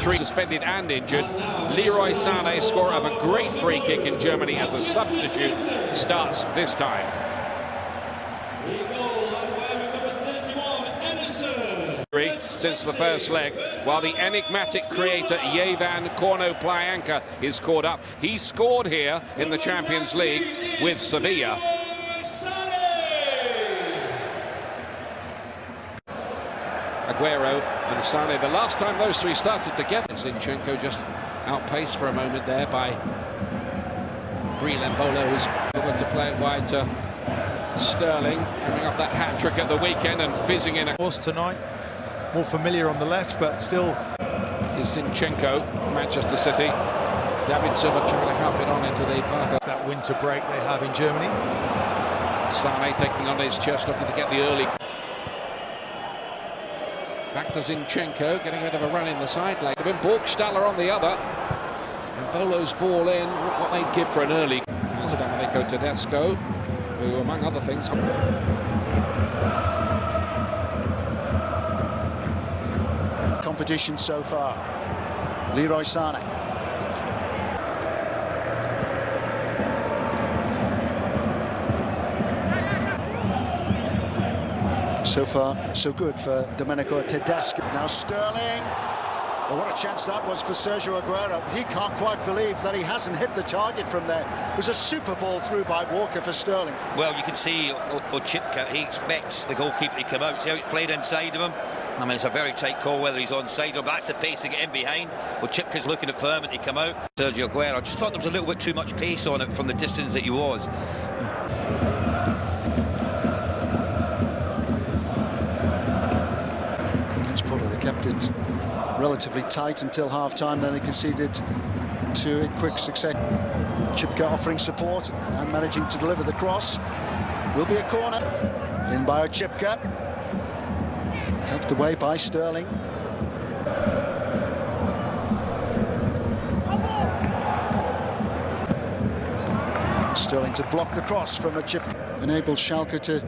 3 suspended and injured. Leroy Sané, scorer of a great free kick in Germany as a substitute, starts this time. Since the first leg, while the enigmatic creator Yevan Corno-Playanca is caught up. He scored here in the Champions League with Sevilla. Aguero and Sané, the last time those three started together. Zinchenko just outpaced for a moment there by Breel Embolo, who's able to play it wide to Sterling, coming off that hat-trick at the weekend and fizzing in. Of course tonight, more familiar on the left, but still. Is Zinchenko for Manchester City. David Silva trying to help it on into the path. It's that winter break they have in Germany. Sané taking on his chest, looking to get the early. Back to Zinchenko, getting out of a run in the side lane. Burgstaller on the other. And Bolo's ball in. Look what they'd give for an early. There's Domenico Tedesco, who, among other things, competition so far. Leroy Sané. So far, so good for Domenico Tedesco. Now Sterling. Well, what a chance that was for Sergio Aguero. He can't quite believe that he hasn't hit the target from there. It was a super ball through by Walker for Sterling. Well, you can see Oczipka, he expects the goalkeeper to come out. See how it's played inside of him? I mean, it's a very tight call whether he's onside or, but that's the pace to get in behind. Oczipka's looking at Furman to come out. Sergio Aguero, I just thought there was a little bit too much pace on it from the distance that he was. Against Porto, they kept it relatively tight until half-time, then they conceded two in quick succession. Oczipka offering support and managing to deliver the cross. Will be a corner. In by Oczipka. Helped away by Sterling. Sterling to block the cross from Oczipka. Enables Schalke to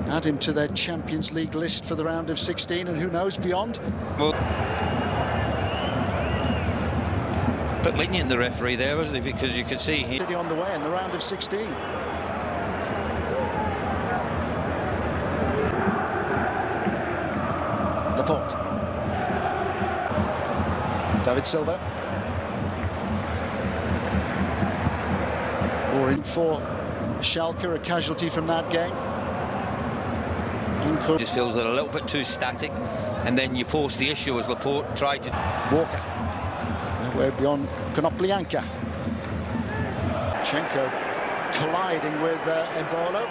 add him to their Champions League list for the round of 16, and who knows beyond. Well, but lenient the referee there, wasn't he? Because you could see he on the way in the round of 16. Laporte. David Silva. Or in for Schalke, a casualty from that game. Just feels a little bit too static, and then you force the issue as Laporte tried to. Walker. Way beyond Konoplyanka. Chenko colliding with Embolo.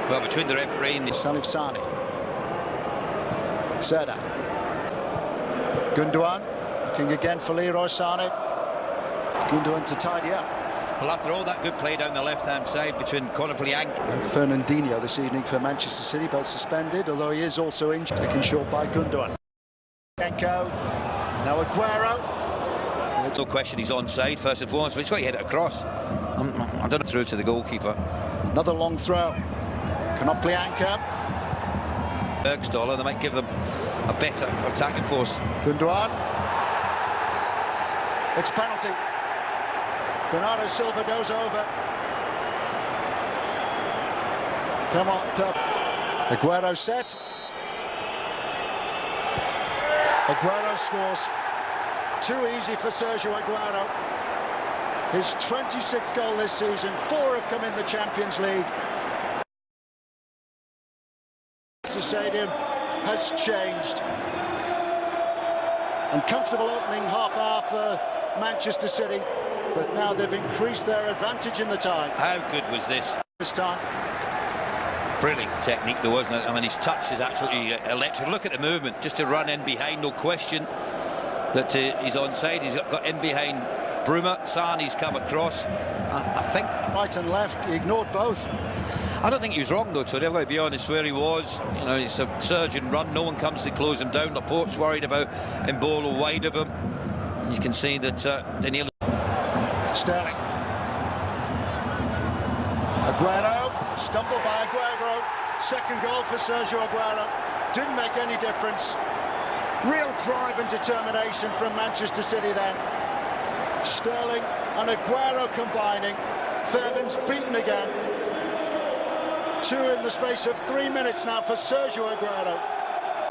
Well, between the referee and the Salif Sane. Seda. Gundogan looking again for Leroy Sané. Gundogan to tidy up. Well, after all that good play down the left-hand side between Konoplyanka. Fernandinho this evening for Manchester City, both suspended, although he is also injured. Taken short by Gundogan. Chenko. Now Aguero. There's no question he's onside first and foremost, but he's got to hit it across. I don't know, through to the goalkeeper. Another long throw. Konoplyanka. Burgstaller, they might give them a better attacking force. Gundogan. It's penalty. Bernardo Silva goes over. Come on, Aguero set. Aguero scores. Too easy for Sergio Aguero. His 26th goal this season. 4 have come in the Champions League. The stadium has changed. Uncomfortable opening half hour for Manchester City, but now they've increased their advantage in the tie. How good was this? This time. Brilliant technique there, wasn't it? I mean, his touch is absolutely electric. Look at the movement, just to run in behind, no question that he's onside. He's got in behind Bruma. Sané's come across. I think right and left, he ignored both. I don't think he was wrong though, Tony. I've got to be honest, where he was. You know, it's a surge and run. No one comes to close him down. Laporte's worried about Embolo wide of him. You can see that Daniel. Sterling. Aguero. Stumbled by Aguero. Second goal for Sergio Aguero. Didn't make any difference. Real drive and determination from Manchester City then. Sterling and Aguero combining. Fairbairn's beaten again. 2 in the space of 3 minutes now for Sergio Aguero.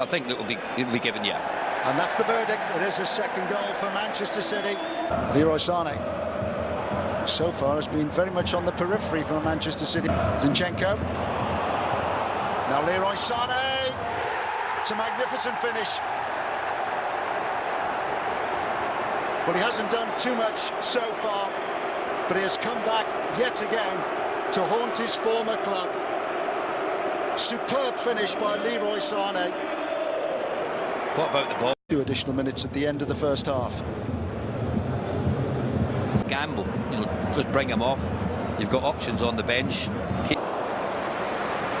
I think that it'll be given, yeah. And that's the verdict. It is a second goal for Manchester City. Leroy Sané so far has been very much on the periphery for Manchester City. Zinchenko. Now Leroy Sané. It's a magnificent finish. Well, he hasn't done too much so far, but he has come back yet again to haunt his former club. Superb finish by Leroy Sané. What about the ball? 2 additional minutes at the end of the first half. Gamble, just bring him off. You've got options on the bench.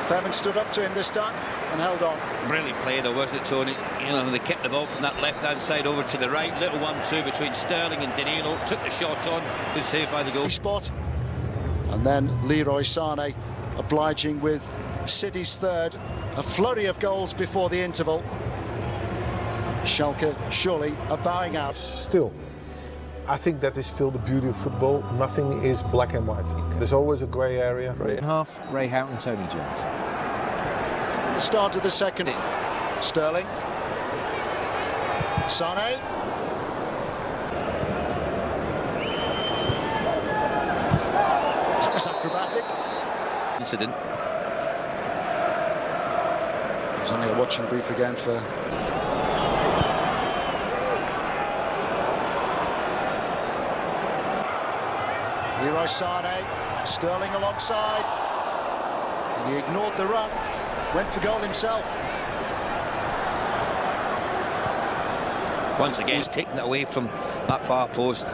Fairbairn stood up to him this time and held on. Brilliant play though, wasn't it, Tony? They kept the ball from that left-hand side over to the right. Little 1-2 between Sterling and Danilo. Took the shot on. Good save by the goal. Spot. And then Leroy Sané obliging with City's third. A flurry of goals before the interval. Schalke surely are bowing out. Still, I think that is still the beauty of football. Nothing is black and white. There's always a grey area. Half, Ray Houghton, Tony Jones. The start of the second. Sterling. Sané. That was acrobatic. Incident. There's only a watching brief again for Leroy Sané. Sterling alongside, and he ignored the run, went for goal himself. Once again, he's taken it away from that far post.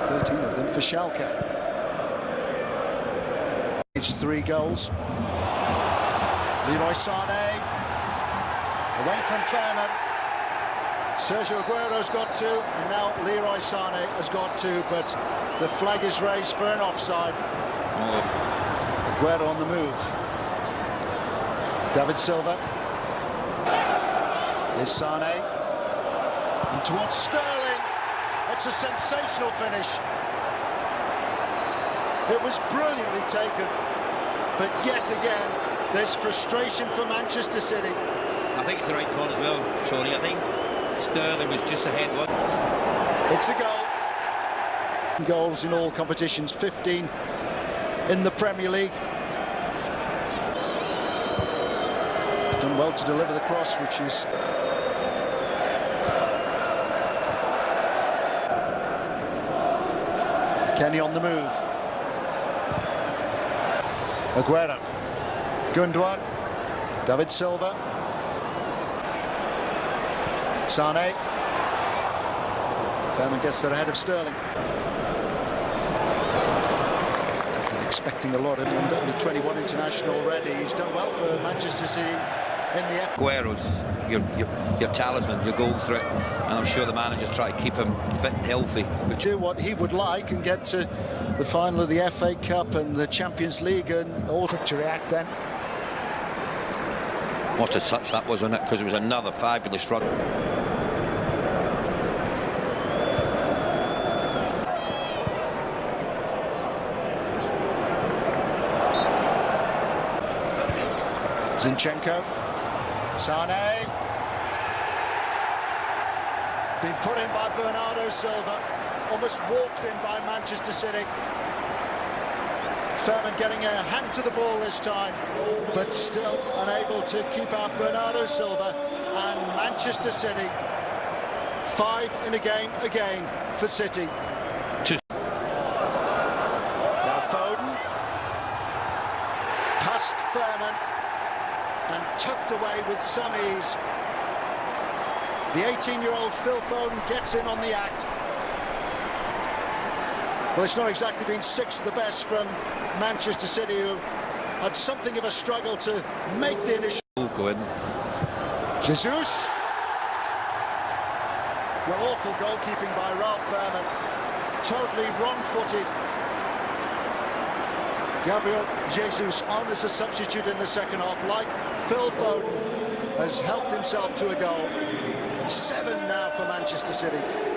13 of them for Schalke. It's 3 goals. Leroy Sané away from Fairbairn. Sergio Aguero's got 2, and now Leroy Sané has got 2, but the flag is raised for an offside. Aguero on the move. David Silva. Here's Sané. And towards Sterling. It's a sensational finish. It was brilliantly taken, but yet again, there's frustration for Manchester City. I think it's the right call as well, Tony. I think Sterling was just ahead once. It's a goal. Goals in all competitions, 15 in the Premier League. He's done well to deliver the cross, which is Kenny on the move. Aguero. Gundogan. David Silva. Sané. Fairbairn gets there ahead of Sterling. Expecting a lot of him, under 21 international already. He's done well for Manchester City in the FA. Aguero's your talisman, your goal threat, and I'm sure the managers try to keep him fit and healthy. But do what he would like and get to the final of the FA Cup and the Champions League, and all to react then. What a touch that was, wasn't it? Because it was another fabulous run. Zinchenko. Sané. Been put in by Bernardo Silva. Almost walked in by Manchester City. Fairbairn getting a hand to the ball this time, but still unable to keep out Bernardo Silva. And Manchester City, 5 in a game again for City. Now Foden. Past Fairbairn. And tucked away with some ease. The 18-year-old Phil Foden gets in on the act. Well, it's not exactly been 6 of the best from Manchester City, who had something of a struggle to make the initial. Go in. Jesus. Well, awful goalkeeping by Ralph Fairbairn. Totally wrong-footed. Gabriel Jesus on as a substitute in the second half, like Phil Foden. has helped himself to a goal. 7 now for Manchester City.